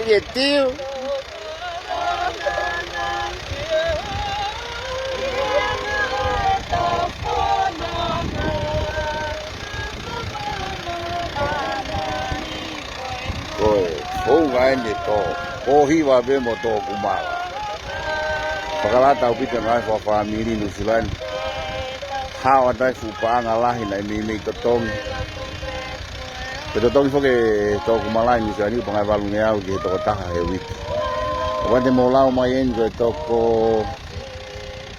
e tio. Oi, ngai ni to. Ko hiwa be mo to kumala. Pakalata upite ngai fa family New Zealand. Hawa dai fu pa ngalahi na mi totong. Totong fo ke to kumala ni sa ni pangai balu ngai au ke to taha he wit. Wante mo lau mai en ko to ko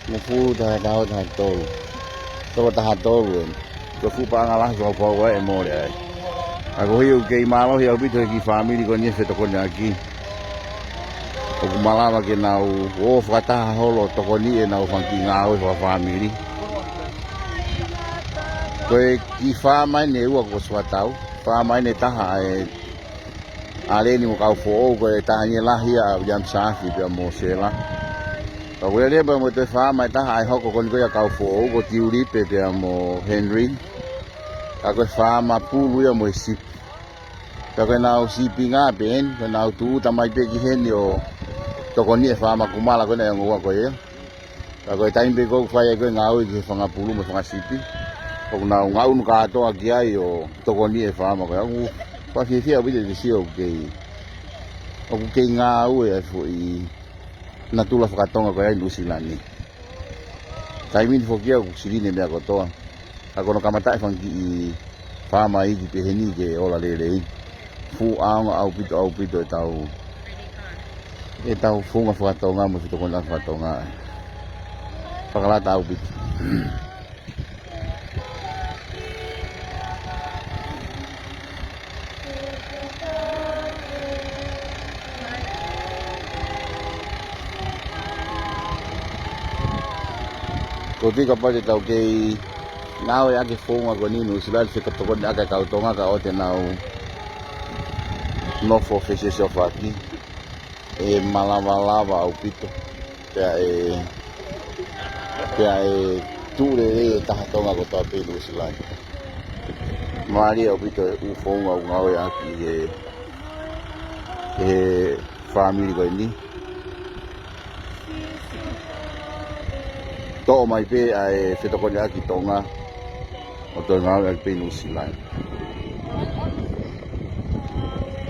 mo fu da dau da to. To taha to wen. Ko fu pa ngalahi so po wa e mo le. Ako hiyo kay malo hiyo bito ki family ko niya to ko nyaki. O kumala ke nau o fata holo to ko ni e nau fanki ngao fa family. Ko ki fa mai ne u ko swatau, fa mai ne taha e ale ni mo ka fo ko ta ni la hia jam sa fi pe mo sela. Ko le ba mo te fa mai taha ai hoko ko ya ka fo ko tiuri pe pe mo Henry. Ako fa ma pulu ya mo si. Tako nau sipi nga ben, ko nau tu tamai pe ki hen yo. Toko ni fa ma kumala ko na ngo ko ye. Tako time be ko fa ye ko ngau ki fa nga pulu mo fa sipi. Ko nau ngau nu ka to aki ai yo. Toko ni fa ma ko ngu fa fi fi abi de si o ke. O ke ngau e fo I na tula fa tonga ko ai lusilani. Time ni fo ki o siline me ko to. Ako no kamata fa ki fa ma I ki pe heni ke ola le. Fu au pito e tau funga whakatonga mo fito kona whakatonga whakalata au pito ko tika pate tau kei nao e ake funga ko ninu sila fika tokona ake kautonga ka ote nau no fo fese se ofaki e malava au pito pea e ture e tahatonga ko tau pelu silai mari au pito e ufonga u ngau e aki e family ko ini to mai pe e fetokona aki tonga o to ngau e pelu silai